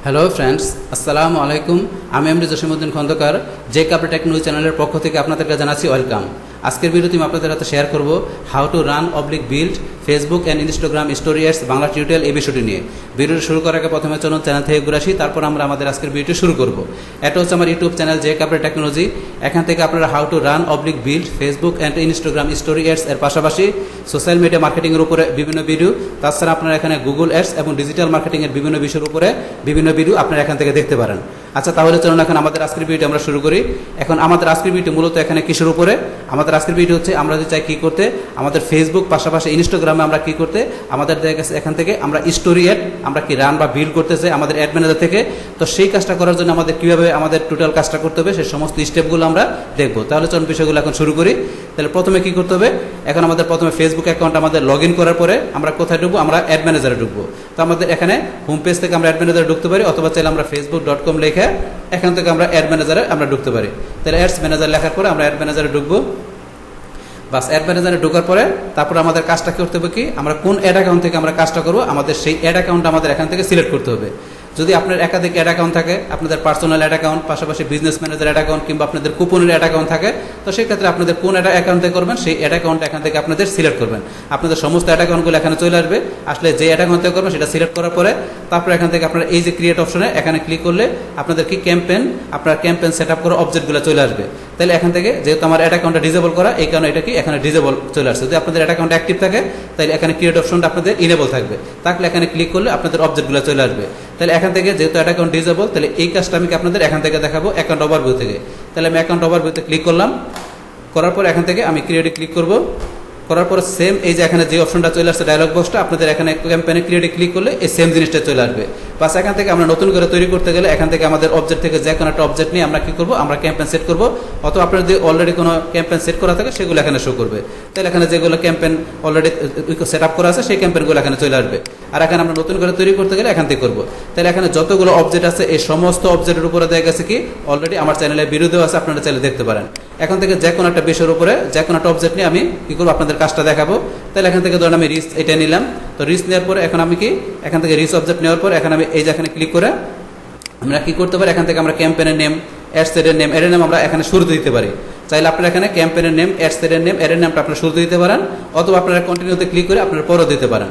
Hello friends, আসসালামু আলাইকুম। আমি এমডি জসিমউদ্দিন খন্দকার, যে কাপড় টেকনোলজি চ্যানেলের পক্ষ থেকে আপনাদেরকে জানাচ্ছি ওয়েলকাম। আজকের ভিডিওতে আমি আপনাদের সাথে শেয়ার করব how to run build Facebook and Instagram story ads Bangla tutorial এই বিষয়টি নিয়ে। ভিডিওটি শুরু করার আগে প্রথমে চলুন চ্যানেল থেকে ঘুরে আসি, তারপর আমরা আমাদের আজকের ভিডিওটি শুরু করব। এটা হচ্ছে আমার ইউটিউব চ্যানেল যে কাপড় টেকনোলজি। এখান থেকে আপনারা how to run build Facebook and Instagram story ads এর পাশাপাশি সোশ্যাল মিডিয়া মার্কেটিংয়ের উপরে বিভিন্ন ভিডিও, তাছাড়া আপনারা এখানে গুগল অ্যাডস এবং ডিজিটাল মার্কেটিংয়ের বিভিন্ন বিষয়ের উপরে বিভিন্ন ভিডিও আপনারা এখান থেকে দেখতে পারেন। আচ্ছা, তাহলে চলুন এখন আমাদের আজকের ভিডিওটি আমরা শুরু করি। এখন আমাদের আজকের ভিডিও মূলত এখানে কিসের উপরে? আমাদের আজকের ভিডিও হচ্ছে আমরা যদি চাই কী করতে, আমাদের ফেসবুক পাশাপাশি ইনস্টাগ্রামে আমরা কী করতে, আমাদের এখান থেকে আমরা স্টোরি অ্যাড আমরা কি রান বা বিল্ড করতে চাই আমাদের অ্যাড ম্যানেজার থেকে। তো সেই কাজটা করার জন্য আমাদের কীভাবে আমাদের টোটাল কাজটা করতে হবে সেই সমস্ত স্টেপগুলো আমরা দেখবো। তাহলে চলুন বিষয়গুলো এখন শুরু করি। তাহলে প্রথমে কী করতে হবে, এখন আমাদের প্রথমে ফেসবুক অ্যাকাউন্ট আমাদের লগ ইন করার পরে আমরা কোথায় ঢুকবো? আমরা অ্যাড ম্যানেজারে ঢুকবো। তো আমাদের এখানে হোম পেজ থেকে আমরা অ্যাড ম্যানেজারে ঢুকতে পারি, অথবা চাইলে আমরা facebook.com লিখে এখান থেকে আমরা অ্যাড ম্যানেজারে আমরা ঢুকতে পারি। তাহলে অ্যাডস ম্যানেজার লেখার পরে আমরা অ্যাড ম্যানেজারে ঢুকবো। বাস, অ্যাড ম্যানেজারে ঢোকার পরে তারপর আমাদের কাজটা করতে হবে কি, আমরা কোন অ্যাড অ্যাকাউন্ট থেকে আমরা কাজটা করবো, আমাদের সেই অ্যাড অ্যাকাউন্ট আমাদের এখান থেকে সিলেক্ট করতে হবে। যদি আপনার একাধিক অ্যাড অ্যাকাউন্ট থাকে, আপনাদের পার্সোনাল অ্যাড অ্যাকাউন্ট পাশাপাশি বিজনেস ম্যানেজার অ্যাড অ্যাকাউন্ট কিংবা আপনাদের কুপনের অ্যাড অ্যাকাউন্ট থাকে, তো সেই ক্ষেত্রে আপনাদের কোন অ্যাড অ্যাকাউন্টে করবেন সেই অ্যাড অ্যাকাউন্টটা এখান থেকে আপনাদের সিলেক্ট করবেন। আপনাদের সমস্ত অ্যাড অ্যাকাউন্টগুলো এখানে চলে আসবে। আসলে যে অ্যাড অ্যাকাউন্ট থেকে করবেন সেটা সিলেক্ট করার পরে তারপরে এখান থেকে আপনারা এই যে ক্রিয়েট অপশনে এখানে ক্লিক করলে আপনাদের কি আপনার ক্যাম্পেইন সেট আপ করা অবজেক্টগুলো চলে আসবে। তাহলে এখান থেকে যেহেতু আমার অ্যাড অ্যাকাউন্টটা ডিজেবল করা, এই কারণে এটা কি এখানে ডিজেবল চলে আসছে। যদি আপনাদের অ্যাড অ্যাকাউন্ট অ্যাক্টিভ থাকে তাহলে এখানে ক্রিয়েট অপশনটা আপনাদের ইনেবল থাকবে, তাহলে এখানে ক্লিক করলে আপনাদের অবজেক্টগুলো চলে আসবে। তাহলে এখান থেকে যেহেতু অ্যাড অ্যাকাউন্ট ডিজেবল, তাহলে এই কাজটা আমি আপনাদের এখান থেকে দেখাবো অ্যাকাউন্ট ওভারভিউ থেকে। তাহলে আমি অ্যাকাউন্ট ওভারভিউতে ক্লিক করলাম, করার পর এখান থেকে আমি ক্রিয়েটে ক্লিক করব। করার পর সেম এই যে এখানে যে অপশনটা চলে আসছে ডায়লগ বক্সটা, আপনাদের এখানে ক্যাম্পেইনে ক্রিয়েটে ক্লিক করলে এই সেম জিনিসটা চলে আসবে। বাস, এখান থেকে আমরা নতুন করে তৈরি করতে গেলে এখান থেকে আমাদের অবজেক্ট থেকে যে কোনো একটা অবজেক্ট নিয়ে আমরা কি করব, আমরা ক্যাম্পেইন সেট করব। অথবা আপনার যদি অলরেডি কোনো ক্যাম্পেইন সেট করা থাকে সেগুলো এখানে শো করবে। তাহলে এখানে যেগুলো ক্যাম্পেইন অলরেডি সেট আপ করা আছে সেই ক্যাম্পেইনগুলো এখানে চলে আসবে। আর এখানে আমরা নতুন করে তৈরি করতে গেলে এখান থেকে করবো। তাহলে এখানে যতগুলো অবজেক্ট আছে এই সমস্ত অবজেক্টের উপরে দেখা গেছে কি অলরেডি আমার চ্যানেলে ভিডিও আছে, আপনারা চাইলে দেখতে পারেন। এখন থেকে যে কোনো একটা বিষয়ের উপরে যে কোনো একটা অবজেক্ট নিয়ে আমি কি করবো, আপনাদের কাজটা দেখাবো। তাহলে এখান থেকে ধরুন আমি রিস এটা নিলাম। তো রিস নেওয়ার পরে এখন আমি কি এখান থেকে রিস অবজেক্ট নেওয়ার পর এখন আমি এই যে এখানে ক্লিক করে আমরা কি করতে পারি, এখান থেকে আমরা ক্যাম্পেইনের নেম, অ্যাডসেটের নেম, এর নেম আমরা এখানে শুরুতে দিতে পারি। চাইলে আপনারা এখানে ক্যাম্পেইনের নেম, অ্যাডসেটের নেম, এর নেমটা আপনারা শুরুতে দিতে পারেন, অথবা আপনারা কন্টিনিউতে ক্লিক করে আপনারা পরও দিতে পারেন।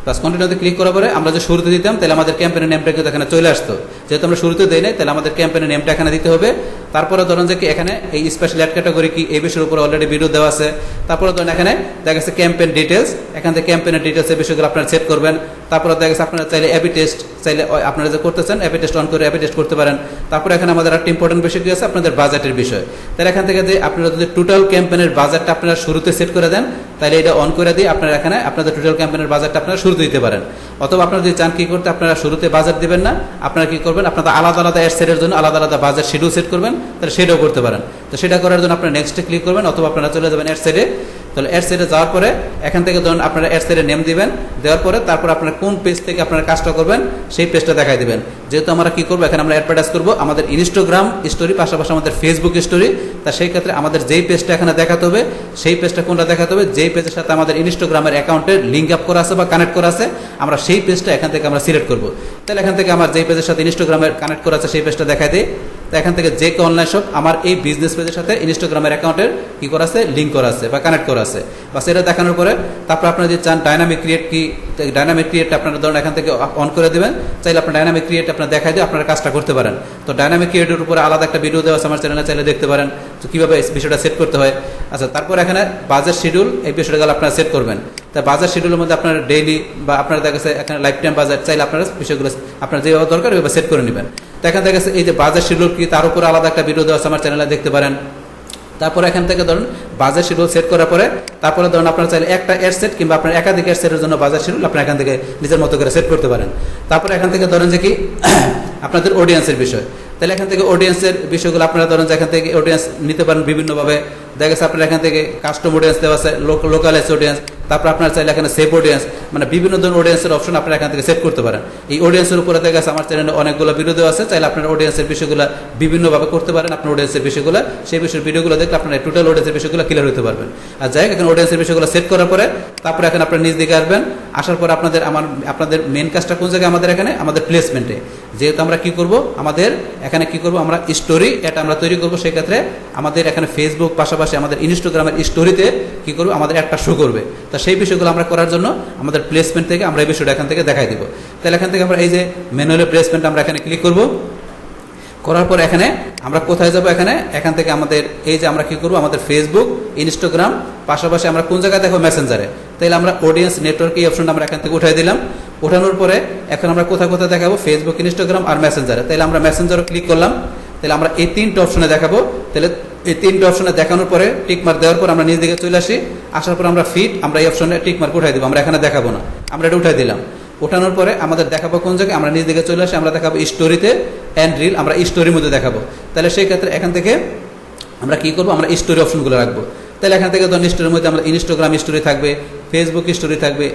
প্লাস কন্টিনিউতে ক্লিক করার পরে আমরা যে শুরুতে দিতাম তাহলে আমাদের ক্যাম্পেইনের নেমটা কিন্তু এখানে চলে আসতো। যেহেতু আমরা শুরুতে দেই নাই, তাহলে আমাদের ক্যাম্পেইনের নেমটা এখানে দিতে হবে। তারপরে ধরুন যে কি এখানে এই স্পেশাল অ্যাড ক্যাটাগরি কি এই বিষয়ের উপরে অলরেডি ভিডিও দেওয়া আছে। তারপরে ধরুন এখানে দেখা গেছে ক্যাম্পেইন ডিটেলস, এখান থেকে ক্যাম্পেইনের ডিটেলসের বিষয়গুলো আপনারা সেট করবেন। তারপরে দেখা গেছে আপনারা চাইলে এবি টেস্ট, চাইলে আপনারা যে করতেছেন এবি টেস্ট অন করে এবি টেস্ট করতে পারেন। তারপরে এখানে আমাদের একটা ইম্পর্টেন্ট বিষয় কি আছে, আপনাদের বাজেটের বিষয়। তাহলে এখান থেকে যে আপনারা যদি টোটাল ক্যাম্পেইনের বাজেটটা আপনারা শুরুতে সেট করে দেন, তাহলে এটা অন করে দিয়ে আপনারা এখানে আপনাদের টোটাল ক্যাম্পেইনের বাজেটটা আপনারা শুরুতে দিতে পারেন। অথবা আপনারা যদি চান কি করতে, আপনারা শুরুতে বাজেট দিবেন না, আপনারা কি করবেন, আপনাদের আলাদা আলাদা অ্যাড সেটের জন্য আলাদা আলাদা বাজেট শিডিউল সেট করবেন, তাহলে সেটাও করতে পারেন। তো সেটা করার জন্য আপনারা নেক্সটে ক্লিক করবেন, অথবা আপনারা চলে যাবেন অ্যাড সেটে। তাহলে অ্যাড সেটে যাওয়ার পরে এখান থেকে ধরুন আপনারা অ্যাড সেটের নেম দিবেন, দেওয়ার পরে তারপর আপনারা কোন পেজ থেকে আপনারা কাজটা করবেন সেই পেজটা দেখাই দিবেন। যেহেতু আমরা কি করবো, এখানে আমরা অ্যাডভার্টাইজ করবো আমাদের ইনস্টাগ্রাম স্টোরি পাশাপাশি আমাদের ফেসবুক স্টোরি। তা সেই ক্ষেত্রে আমাদের যেই পেজটা এখানে দেখাতে হবে সেই পেজটা কোনটা দেখাতে হবে, যেই পেজের সাথে আমাদের ইনস্টাগ্রামের অ্যাকাউন্টের লিঙ্ক আপ করা আছে বা কানেক্ট করা আছে, আমরা সেই পেজটা এখান থেকে আমরা সিলেক্ট করবো। তাহলে এখান থেকে আমার যেই পেজের সাথে ইনস্টাগ্রামের কানেক্ট করা আছে সেই পেজটা দেখাই দিই। তো এখান থেকে যে কে অনলাইন শপ আমার এই বিজনেস পেজের সাথে ইনস্টাগ্রামের অ্যাকাউন্টের কি করা আছে, লিঙ্ক করা আছে বা কানেক্ট করা আছে। বা সেটা দেখানোর পরে তারপর আপনারা যদি চান ডাইনামিক ক্রিয়েট কি, ডাইনামিক ক্রিয়েটটা আপনারা ধরুন এখান থেকে অন করে দেবেন। চাইলে আপনার ডাইনামিক ক্রিয়েট আপনারা দেখাই দিয়ে আপনারা কাজটা করতে পারেন। তো ডাইনামিক ক্রিয়েটের উপরে আলাদা একটা ভিডিও দেওয়া আছে আমার চ্যানেলে, চাইলে দেখতে পারেন তো কীভাবে বিষয়টা সেট করতে হয়। আচ্ছা, তারপর এখানে বাজেট শিডিউল এই বিষয়টা গেলে আপনারা সেট করবেন। তাই বাজেট শিডিউলের মধ্যে আপনার ডেইলি বা আপনারা দেখা গেছে এখানে লাইফ টাইম বাজেট, চাইলে আপনারা বিষয়গুলো আপনার যেভাবে দরকার ওইভাবে সেট করে নেবেন। তো এখান থেকে এই যে বাজেট শিডিউল কি তার উপরে আলাদা একটা ভিডিও দেওয়া আছে আমার চ্যানেলে, দেখতে পারেন। তারপরে এখান থেকে ধরুন বাজেট শিডিউল সেট করার পরে তারপরে ধরুন আপনারা চাইলে একটা অ্যাড সেট কিংবা আপনার একাধিক অ্যাড সেটের জন্য বাজেট শিডিউল আপনারা এখান থেকে নিজের মতো করে সেট করতে পারেন। তারপরে এখান থেকে ধরেন যে কি আপনাদের অডিয়েন্সের বিষয়, তাহলে এখান থেকে অডিয়েন্সের বিষয়গুলো আপনারা ধরেন যে এখান থেকে অডিয়েন্স নিতে পারেন বিভিন্নভাবে। দেখা গেছে আপনার এখান থেকে কাস্টম অডিয়েন্স দেওয়া আছে, লোকালাইজ অডিয়েন্স, তারপর আপনারা চাইলে এখানে সেভ অডিয়েন্স, মানে বিভিন্ন ধরনের অডিয়েন্সের অপশন আপনারা এখান থেকে সেভ করতে পারেন। এই অডিয়েন্সের উপরে দেখা গেছে আমার চ্যানেলে অনেকগুলো ভিডিও দেওয়া আছে, চাইলে আপনার অডিয়েন্সের বিষয়গুলো বিভিন্নভাবে করতে পারেন। আপনার অডিয়েন্সের বিষয়গুলো সেই বিষয়ের ভিডিওগুলো দেখলে আপনার টোটাল অডিয়েন্সের বিষয়গুলো ক্লিয়ার হতে পারবেন। আর যাই এখানে অডিয়েন্সের বিষয়গুলো সেট করার পরে তারপরে এখানে আপনার নিজ দিকে আসবেন, আসার পর আপনাদের মেন কাজটা কোন জায়গায় আমাদের এখানে আমাদের প্লেসমেন্টে, যেহেতু আমরা কি করব আমাদের এখানে কি করব আমরা স্টোরি এটা আমরা তৈরি করব, সেই ক্ষেত্রে আমাদের এখানে ফেসবুক পাশাপাশি আমাদের ইনস্টাগ্রামের স্টোরিতে কি করব আমাদের একটা শো করবে। তো সেই বিষয়গুলো আমরা করার জন্য আমাদের প্লেসমেন্ট থেকে আমরা এই বিষয়টা এখান থেকে দেখাই দিব। তাহলে এখান থেকে আমরা এই যে ম্যানুয়ালি প্লেসমেন্ট আমরা এখানে ক্লিক করব, করার পর এখানে আমরা কোথায় যাব, এখান থেকে আমাদের এই যে আমরা কি করব আমাদের ফেসবুক ইনস্টাগ্রাম পাশাপাশি আমরা কোন জায়গায় দেখো মেসেঞ্জারে, তাহলে আমরা অডিয়েন্স নেটওয়ার্ক এই অপশনটা আমরা এখান থেকে উঠাই দিলাম। ওঠানোর পরে এখন আমরা কোথায় কোথায় দেখাবো ফেসবুক ইনস্টাগ্রাম আর মেসেঞ্জারে, তাহলে আমরা মেসেঞ্জারও ক্লিক করলাম। তাহলে আমরা এই তিনটে অপশনে দেখাবো। তাহলে এই তিনটে অপশনে দেখানোর পরে টিকমার্ক দেওয়ার পর আমরা নিজ দিকে চলে আসি, আসার পর আমরা ফিড আমরা এই অপশনে টিকমার্ক উঠাই দিব, আমরা এখানে দেখাবো না, আমরা এটা উঠাই দিলাম। ওঠানোর পরে আমাদের দেখাবো কোন জায়গায়, আমরা নিজ দিকে চলে আসি, আমরা দেখাবো স্টোরিতে অ্যান্ড রিল, আমরা স্টোরির মধ্যে দেখাবো। তাহলে সেই ক্ষেত্রে এখান থেকে আমরা কি করবো আমরা স্টোরি অপশনগুলো রাখবো। তাহলে এখান থেকে ধরুন স্টোরির মধ্যে আমরা ইনস্টাগ্রাম স্টোরি থাকবে, ফেসবুক স্টোরি থাকবে,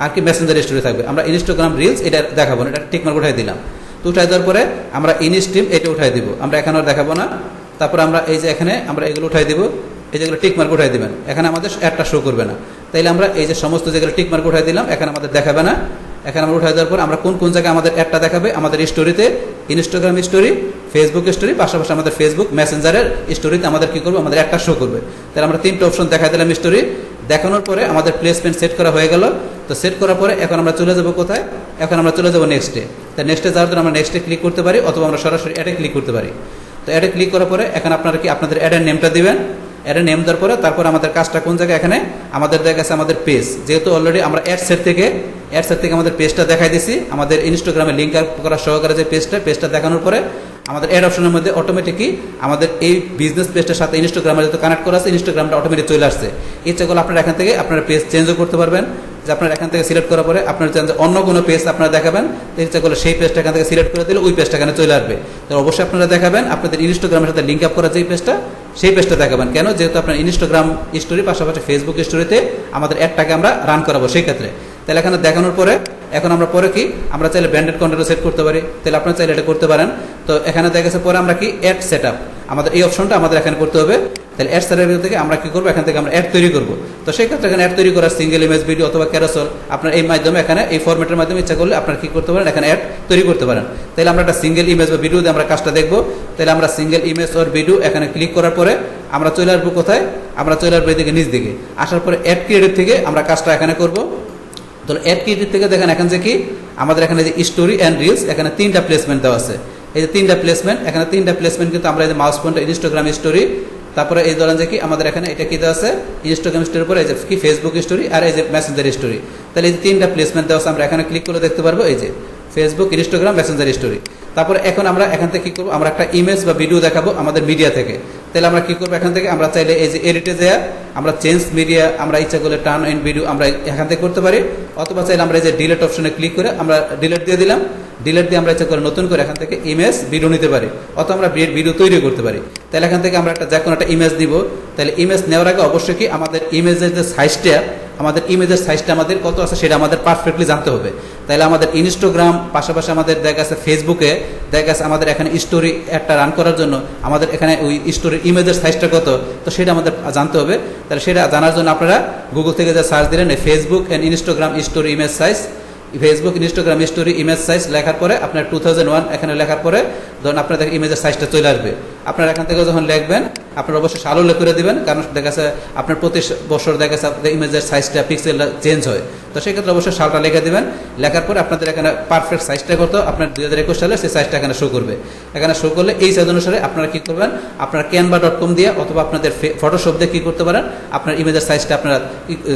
আর কি মেসেঞ্জার স্টোরি থাকবে। আমরা ইনস্টাগ্রাম রিলস এটা দেখাবো না, এটা টিকমার্ক উঠাই দিলাম। তো উঠাই দেওয়ার পরে আমরা ইনস্ট্রিম এটা উঠাই দিব, আমরা এখানে আর দেখাবো না। তারপর আমরা এই যে এখানে আমরা এগুলো উঠাই দিব, এই যেগুলো টিকমার্ক উঠাই দিবেন, এখানে আমাদের একটা শো করবে না। তাইলে আমরা এই যে সমস্ত যেগুলো টিকমার্ক উঠাই দিলাম এখানে আমাদের দেখাবে না। এখানে আমরা উঠাই দেওয়ার পর আমরা কোন কোন জায়গায় আমাদের অ্যাডটা দেখাবে, আমাদের স্টোরিতে ইনস্টাগ্রাম স্টোরি, ফেসবুক স্টোরি, পাশাপাশি আমাদের ফেসবুক মেসেঞ্জারের স্টোরিতে আমাদের কি করবে আমাদের একটা শো করবে। তাহলে আমরা তিনটে অপশন দেখাই দিলাম স্টোরি দেখানোর পরে আমাদের প্লেসমেন্ট সেট করা হয়ে গেল। তো সেট করার পরে এখন আমরা চলে যাব কোথায়, এখন আমরা চলে যাব নেক্সটে। তাই নেক্সটে যাওয়ার জন্য আমরা নেক্সটে ক্লিক করতে পারি অথবা আমরা সরাসরি অ্যাডে ক্লিক করতে পারি। তো অ্যাডে ক্লিক করার পরে এখন আপনারা কি আপনাদের অ্যাডের নেমটা দিবেন, অ্যাডের নেম দেওয়ার পরে তারপর আমাদের কাজটা কোন জায়গায়, এখানে আমাদের দেখা গেছে আমাদের পেজ, যেহেতু অলরেডি আমরা অ্যাড সেট থেকে আমাদের পেজটা দেখাই দিছি, আমাদের ইনস্টাগ্রামে লিঙ্ক করা সহকারে যে পেজটা দেখানোর পরে আমাদের অ্যাড অপশনের মধ্যে অটোমেটিকই আমাদের এই বিজনেস পেজটার সাথে ইনস্টাগ্রামে যেহেতু কানেক্ট করা আছে ইনস্টাগ্রামটা অটোমেটিক চলে আসছে। ইচ্ছা করলে আপনারা এখান থেকে আপনারা পেজ চেঞ্জও করতে পারবেন, যে আপনারা এখান থেকে সিলেক্ট করার পরে আপনার চান যে অন্য কোনো পেজ আপনারা দেখাবেন, ইচ্ছা করলে সেই পেজটা এখান থেকে সিলেক্ট করে দিলে ওই পেজটা এখানে চলে আসবে। তো অবশ্যই আপনারা দেখাবেন আপনাদের ইনস্টাগ্রামের সাথে লিঙ্ক আপ করা যে পেজটা, সেই পেজটা দেখাবেন। কেন, যেহেতু আপনার ইনস্টাগ্রাম স্টোরি পাশাপাশি ফেসবুক স্টোরিতে আমাদের অ্যাডটাকে আমরা রান করাবো সেই ক্ষেত্রে। তাহলে এখানে দেখানোর পরে এখন আমরা পরে কি আমরা চাইলে ব্র্যান্ডেড কন্টেন্টও সেট করতে পারি, তাহলে আপনারা চাইলে এটা করতে পারেন। তো এখানে দেখা গেছে পরে আমরা কি অ্যাড সেট আপ, আমাদের এই অপশনটা আমাদের এখানে করতে হবে। তাহলে অ্যাড সেট আপ থেকে আমরা কি করবো, এখান থেকে আমরা অ্যাড তৈরি করবো। তো সেই ক্ষেত্রে এখানে অ্যাড তৈরি করার সিঙ্গেল ইমেজ ভিডিও অথবা ক্যারোসেল আপনার এই মাধ্যমে এখানে এই ফরম্যাটের মাধ্যমে ইচ্ছা করলে আপনারা কি করতে পারেন, এখানে অ্যাড তৈরি করতে পারেন। তাহলে আমরা একটা সিঙ্গেল ইমেজ বা ভিডিও দিয়ে আমরা কাজটা দেখবো। তাহলে আমরা সিঙ্গেল ইমেজ ওর ভিডিও এখানে ক্লিক করার পরে আমরা চলে আসবো কোথায়, আমরা চলে আসবো এদিকে নিচ দিকে। আসার পরে অ্যাড ক্রিয়েটিভ থেকে আমরা কাজটা এখানে করবো। তো অ্যাড ক্রিয়েটিভ থেকে দেখেন এখন যে কি আমাদের এখানে যে স্টোরি অ্যান্ড রিলস এখানে তিনটা প্লেসমেন্ট দেওয়া আছে। এই যে তিনটা প্লেসমেন্ট, এখানে তিনটা প্লেসমেন্ট কিন্তু আমরা এই যে মাউস পয়েন্টার ইনস্টাগ্রাম স্টোরি, তারপরে এই ধরেন যে কি আমাদের এখানে এটা কি দেওয়া আছে ইনস্টাগ্রাম স্টোরির পরে এই যে কি ফেসবুক স্টোরি আর এই যে মেসেঞ্জার স্টোরি। তাহলে এই যে তিনটা প্লেসমেন্ট দেওয়া আছে, আমরা এখানে ক্লিক করে দেখতে পারবো এই যে ফেসবুক ইনস্টাগ্রাম মেসেঞ্জার স্টোরি। তারপরে এখন আমরা এখান থেকে কি করবো, আমরা একটা ইমেজ বা ভিডিও দেখাবো আমাদের মিডিয়া থেকে। তাহলে আমরা কি করবো, এখান থেকে আমরা চাইলে এই যে এডিটে যায় আমরা চেঞ্জ মিডিয়া আমরা ইচ্ছা করলে টার্ন ইন ভিডিও আমরা এখান থেকে করতে পারি, অথবা চাইলে আমরা এই যে ডিলেট অপশনে ক্লিক করে আমরা ডিলেট দিয়ে দিলাম। ডিলেট দিয়ে আমরা ইচ্ছা করে নতুন করে এখান থেকে ইমেজ ভিডিও নিতে পারি, অথবা আমরা ভিডিও তৈরি করতে পারি। তাহলে এখান থেকে আমরা একটা যে কোনো একটা ইমেজ দিব। তাহলে ইমেজ নেওয়ার আগে অবশ্যই কি আমাদের ইমেজের যে সাইজটা, আমাদের ইমেজের সাইজটা আমাদের কত আছে সেটা আমাদের পারফেক্টলি জানতে হবে। তাহলে আমাদের ইনস্টাগ্রাম পাশাপাশি আমাদের দেখা গেছে ফেসবুকে দেখা গেছে আমাদের এখানে স্টোরি একটা রান করার জন্য আমাদের এখানে ওই স্টোরির ইমেজের সাইজটা কত, তো সেটা আমাদের জানতে হবে। তাহলে সেটা জানার জন্য আপনারা গুগল থেকে যে সার্চ দিলেন Facebook and Instagram story image size, Facebook Instagram story image size লেখার পরে আপনার 2001 এখানে লেখার পরে ধরুন আপনার দেখেন ইমেজের সাইজটা চলে আসবে। আপনার এখান থেকে যখন লিখবেন আপনার অবশ্যই সাল উল্লেখ করে দেবেন, কারণ দেখা যাচ্ছে আপনার প্রতি বছর দেখা যাচ্ছে আপনাদের ইমেজের সাইজটা পিক্সেলটা চেঞ্জ হয়। তো সেক্ষেত্রে অবশ্যই সালটা লিখে দেবেন। লেখার পরে আপনাদের এখানে পারফেক্ট সাইজটা কত আপনার 2021 সালে সেই সাইজটা এখানে শো করবে। এখানে শো করলে এই সাইজ অনুসারে আপনারা কী করবেন, আপনারা canva.com দিয়ে অথবা আপনাদের ফটোশপ দিয়ে কী করতে পারেন, আপনার ইমেজের সাইজটা আপনারা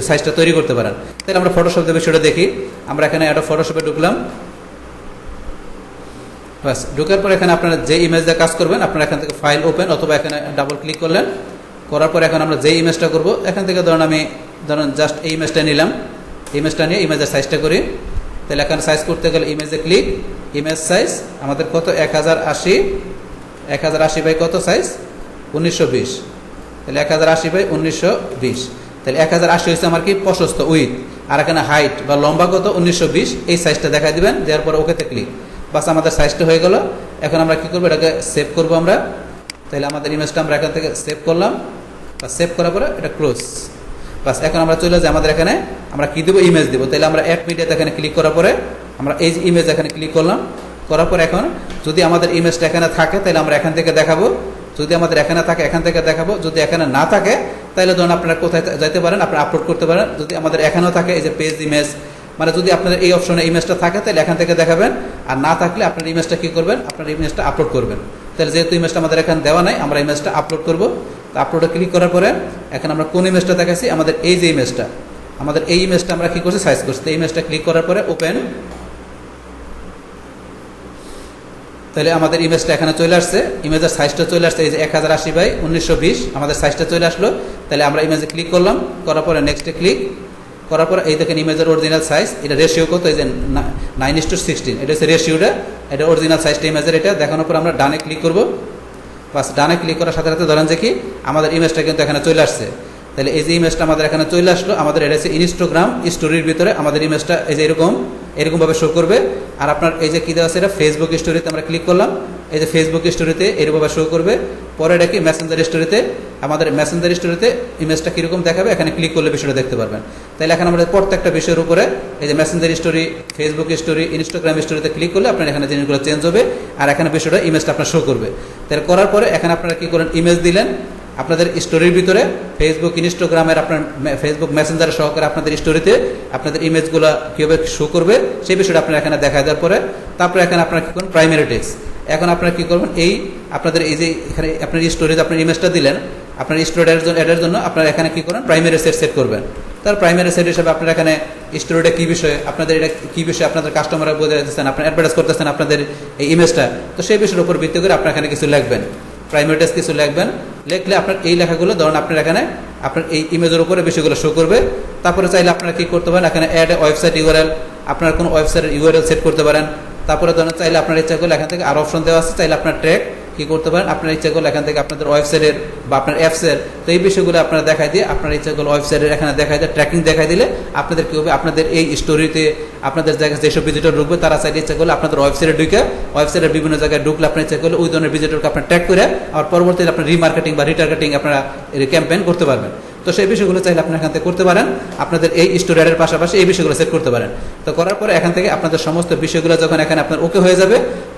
সাইজটা তৈরি করতে পারেন। তাহলে আমরা ফটোশপ দিয়ে বিষয়টা দেখি। আমরা এখানে একটা ফটোশপে ঢুকলাম, বাস ঢোকার পর এখানে আপনারা যে ইমেজ দিয়ে কাজ করবেন আপনারা এখান থেকে ফাইল ওপেন অথবা এখানে ডাবল ক্লিক করলেন, করার পর এখন আমরা যে ইমেজটা করব এখান থেকে ধরুন জাস্ট এই ইমেজটা নিলাম, ইমেজটা নিয়ে ইমেজের সাইজটা করি। তাহলে এখানে সাইজ করতে গেলে ইমেজে ক্লিক, ইমেজ সাইজ আমাদের কত 1080 বাই কত সাইজ 1920। তাহলে 1080 বাই 1920। তাহলে 1080 হচ্ছে আমার কি প্রশস্ত উইথ, আর এখানে হাইট বা লম্বা কত 1920, এই সাইজটা দেখা দিবেন। দেওয়ার পর ওকেতে ক্লিক, বাস আমাদের সাইজটা হয়ে গেল। এখন আমরা কি করবো, এটাকে সেভ করবো আমরা। তাহলে আমাদের ইমেজটা আমরা এখান থেকে সেভ করলাম, বা সেভ করার পরে এটা ক্লোজ। বাস এখন আমরা চলে যাই আমাদের এখানে আমরা কি দেবো ইমেজ দেবো। তাহলে আমরা অ্যাড মিডিয়াতে এখানে ক্লিক করার পরে আমরা এই যে ইমেজ এখানে ক্লিক করলাম, করার পর এখন যদি আমাদের ইমেজটা এখানে থাকে তাহলে আমরা এখান থেকে দেখাবো, যদি আমাদের এখানে থাকে এখান থেকে দেখাবো, যদি এখানে না থাকে তাহলে ধরুন আপনারা কোথায় যাইতে পারেন, আপনারা আপলোড করতে পারেন। যদি আমাদের এখানেও থাকে এই যে পেজ ইমেজ, মানে যদি আপনাদের এই অপশনে ইমেজটা থাকে তাহলে এখান থেকে দেখাবেন, আর না থাকলে আপনার ইমেজটা কী করবেন, আপনার ইমেজটা আপলোড করবেন। তাহলে যেহেতু ইমেজটা আমাদের এখানে দেওয়া নাই, আমরা ইমেজটা আপলোড করবো। তো আপলোডে ক্লিক করার পরে এখন আমরা কোন ইমেজটা দেখাচ্ছি, আমাদের এই যে ইমেজটা, আমাদের এই ইমেজটা আমরা কী করছি, সাইজ করছি। তো এই ইমেজটা ক্লিক করার পরে ওপেন, তাহলে আমাদের ইমেজটা এখানে চলে আসছে, ইমেজের সাইজটা চলে আসছে এই যে 1080x1920 আমাদের সাইজটা চলে আসলো। তাহলে আমরা ইমেজে ক্লিক করলাম, করার পরে নেক্সটে ক্লিক করার পরে এই দেখেন ইমেজের অরিজিনাল সাইজ, এটা রেশিও কত, এই যে 9:16, এটা হচ্ছে রেশিওটা, এটা অরিজিনাল সাইজটা ইমেজের। এটা দেখানোর পর আমরা ডানে ক্লিক করবো, বাস ডানে ক্লিক করার সাথে সাথে ধরেন যে কি আমাদের ইমেজটা কিন্তু এখানে চলে আসছে। তাহলে এই যে ইমেজটা আমাদের এখানে চলে আসলো, আমাদের এটা হচ্ছে ইনস্টাগ্রাম স্টোরির ভিতরে আমাদের ইমেজটা এই যে এরকমভাবে শো করবে। আর আপনার এই যে কী দেওয়া আছে, এটা ফেসবুক স্টোরিতে আমরা ক্লিক করলাম, এই যে ফেসবুক স্টোরিতে এরকমভাবে শো করবে। পরে এটা কি মেসেঞ্জার স্টোরিতে, আমাদের মেসেঞ্জার স্টোরিতে ইমেজটা কীরকম দেখাবে এখানে ক্লিক করলে বিষয়টা দেখতে পারবেন। তাহলে এখন আমাদের প্রত্যেকটা বিষয়ের উপরে এই যে messenger story, Facebook story, Instagram স্টোরিতে ক্লিক করলে আপনার এখানে জিনিসগুলো চেঞ্জ হবে, আর এখানে বিষয়টা ইমেজটা আপনার শো করবে। তাহলে করার পরে এখানে আপনারা কী করেন, ইমেজ দিলেন আপনাদের স্টোরির ভিতরে, ফেসবুক ইনস্টাগ্রামের আপনার ফেসবুক মেসেঞ্জার সহকারে আপনাদের স্টোরিতে আপনাদের ইমেজগুলো কীভাবে শো করবে সেই বিষয়টা আপনারা এখানে দেখা দেওয়ার পরে তারপরে এখানে আপনারা কী করবেন, প্রাইমারি টেক্সট। এখন আপনারা কী করবেন, এই আপনাদের এই যে এখানে আপনার স্টোরিতে আপনার ইমেজটা দিলেন, আপনার স্টোরি এডের জন্য আপনারা এখানে কী করেন, প্রাইমারি সেট করবেন। তার প্রাইমারি সেট হিসাবে আপনারা এখানে স্টোরিটা কী বিষয়ে, আপনাদের এটা কী বিষয়ে আপনাদের কাস্টমাররা বোঝাতেছেন, আপনার অ্যাডভার্টাইজ করতেছেন আপনাদের এই ইমেজটা, তো সেই বিষয়ের উপর ভিত্তি করে আপনারা এখানে কিছু লিখবেন, প্রাইমারি টেক্সট কিছু লিখবেন। লিখলে আপনার এই লেখাগুলো ধরুন আপনার এখানে আপনার এই ইমেজের উপরে বিষয়গুলো শো করবে। তারপরে চাইলে আপনারা কী করতে পারেন, এখানে অ্যাড ওয়েবসাইট ইউআরএল, আপনার কোনো ওয়েবসাইটের ইউআরএল সেট করতে পারেন। তারপরে ধরেন চাইলে আপনার ইচ্ছা করলে এখান থেকে আরও অপশন দেওয়া আছে, চাইলে আপনার ট্র্যাক কী করতে পারেন, আপনার ইচ্ছা করলে এখান থেকে আপনাদের ওয়েবসাইটের বা আপনার অ্যাপসের, তো এই বিষয়গুলো আপনারা দেখাই দিয়ে আপনার ইচ্ছা করলে ওয়েবসাইটের এখানে দেখাই দিয়ে ট্র্যাকিং দেখাই দিলে আপনাদের কী হবে, আপনাদের এই স্টোরিতে আপনাদের জায়গায় যেসব ভিজিটর ঢুকবে তারা চাইলে ইচ্ছা করলে আপনাদের ওয়েবসাইটে ঢুকে ওয়েবসাইটের বিভিন্ন জায়গায় ঢুকলে আপনার ইচ্ছা করলে ওই ধরনের ভিজিটরকে আপনার ট্র্যাক করে আর পরবর্তীতে আপনার রিমার্কেটিং বা রিটার্গেটিং আপনারা ক্যাম্পেইন করতে পারবেন। তো সেই বিষয়গুলো চাইলে আপনি এখান থেকে করতে পারেন, আপনাদের এই স্টোরি অ্যাডের পাশাপাশি এই বিষয়গুলো সেট করতে পারেন। তো করার পরে এখান থেকে আপনাদের সমস্ত বিষয়গুলো যখন এখানে আপনার ওকে হয়ে যাবে,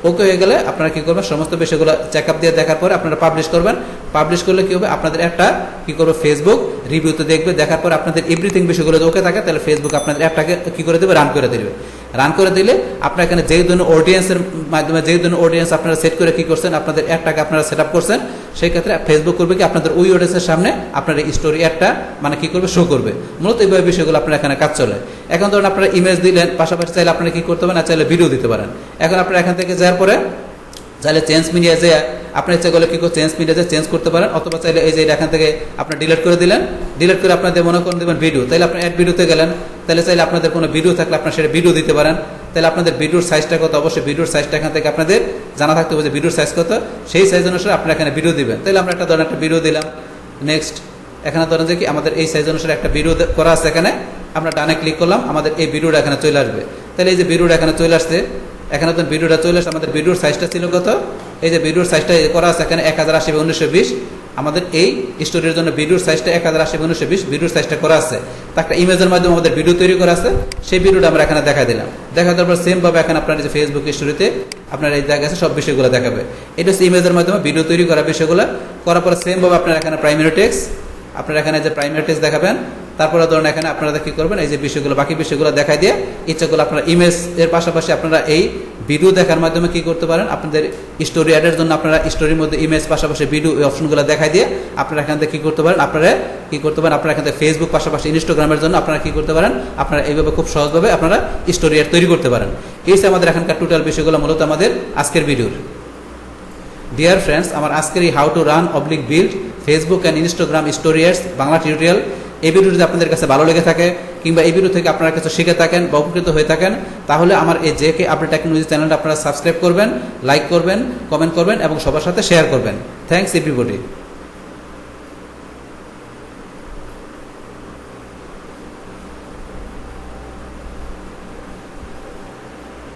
ওকে হয়ে গেলে আপনারা কী করবেন, সমস্ত বিষয়গুলো চেক আপ দিয়ে দেখার পরে আপনারা পাবলিশ করবেন। পাবলিশ করলে কী হবে, আপনাদের একটা কী করবে, ফেসবুক রিভিউতে দেখবে, দেখার পর আপনাদের এভরিথিং বিষয়গুলো ওকে থাকে, তাহলে ফেসবুক আপনাদের অ্যাপটাকে কী করে দেবে, রান করে দেবে। রান করে দিলে আপনার এখানে যেই ধরনের অডিয়েন্সের মাধ্যমে যেই ধরনের অডিয়েন্স আপনারা সেট করে কী করছেন, আপনাদের অ্যাডটাকে আপনারা সেট আপ করছেন, সেই ক্ষেত্রে ফেসবুক করবে কি আপনাদের ওই অডিয়েন্সের সামনে আপনার এই স্টোরি অ্যাডটা মানে কী করবে, শো করবে। মূলত এইভাবে বিষয়গুলো আপনার এখানে কাজ চলে। এখন ধরুন আপনারা ইমেজ দিলেন, পাশাপাশি চাইলে আপনারা কী করতে পারেন, আর চাইলে ভিডিও দিতে পারেন। এখন আপনারা এখান থেকে যাওয়ার পরে চাইলে চেঞ্জ মিডিয়া যে আপনার ইচ্ছা করলে কী করে চেঞ্জ মিডিয়াতে চেঞ্জ করতে পারেন, অথবা চাইলে এই যে এখান থেকে আপনার ডিলিট করে দিলেন, ডিলিট করে আপনাদের মনে করেন দেবেন ভিডিও, তাহলে আপনি অ্যাড ভিডিওতে গেলেন, তাহলে চাইলে আপনাদের কোনো ভিডিও থাকলে আপনার সেটা ভিডিও দিতে পারেন। তাহলে আপনাদের ভিডিওর সাইজটা কত, অবশ্যই ভিডিওর সাইজটা এখান থেকে আপনাদের জানা থাকতে হবে যে ভিডিওর সাইজ কত, সেই সাইজ অনুসারে আপনারা এখানে ভিডিও দিবেন। তাহলে আমরা একটা ধরেন একটা ভিডিও দিলাম, নেক্সট এখানে ধরেন যে কি আমাদের এই সাইজ অনুসারে একটা ভিডিও করা আছে, এখানে আমরা ডানে ক্লিক করলাম, আমাদের এই ভিডিওটা এখানে চলে আসবে। তাহলে এই যে ভিডিওটা এখানে চলে আসছে, এখানে তো ভিডিওটা চলে আসছে, আমাদের ভিডিওর সাইজটা ছিল কত, এই যে ভিডিওর সাইজটা করা আছে এখানে 1080x1920, আমাদের এই স্টোরির জন্য ভিডিওর সাইজটা 1080x1920 ভিডিওর সাইজটা করা আছে। তা একটা ইমেজের মাধ্যমে আমাদের ভিডিও তৈরি করা আছে, সেই ভিডিওটা আমরা এখানে দেখা দিলাম। দেখা দেওয়ার পর সেমভাবে এখানে আপনার যে ফেসবুক স্টোরিতে আপনার এই জায়গায় আছে সব বিষয়গুলো দেখাবে। এটা হচ্ছে ইমেজের মাধ্যমে ভিডিও তৈরি করা বিষয়গুলো। করার পর সেমভাবে আপনার এখানে প্রাইমারি টেক্সট, আপনারা এখানে যে প্রাইমারি টেক্সট দেখাবেন, তারপরে ধরুন এখানে আপনারা কী করবেন, এই যে বিষয়গুলো বাকি বিষয়গুলো দেখাই দিয়ে ইচ্ছাগুলো আপনারা ইমেজ এর পাশাপাশি আপনারা এই ভিডিও দেখার মাধ্যমে কী করতে পারেন, আপনাদের স্টোরি অ্যাডের জন্য আপনারা স্টোরির মধ্যে ইমেজ পাশাপাশি ভিডিও এই অপশনগুলো দেখাই দিয়ে আপনারা এখান থেকে কী করতে পারেন, আপনারা এখান থেকে ফেসবুক পাশাপাশি ইনস্টাগ্রামের জন্য আপনারা কী করতে পারেন, আপনারা এইভাবে খুব সহজভাবে আপনারা স্টোরি অ্যাড তৈরি করতে পারেন। এই হচ্ছে আমাদের এখানকার টোটাল বিষয়গুলো মূলত আমাদের আজকের ভিডিওর। ডিয়ার ফ্রেন্ডস, আমার আজকের এই how to run oblique build Facebook and Instagram story ads Bangla tutorial, এই ভিডিওটি যদি আপনাদের কাছে ভালো লেগে থাকে কিংবা এই ভিডিও থেকে আপনারা কিছু শিখে থাকেন বা উপকৃত হয়ে থাকেন, তাহলে আমার এই জেকে আপডেট টেকনোলজি চ্যানেলটা আপনারা সাবস্ক্রাইব করবেন, লাইক করবেন, কমেন্ট করবেন এবং সবার সাথে শেয়ার করবেন। Thanks everybody.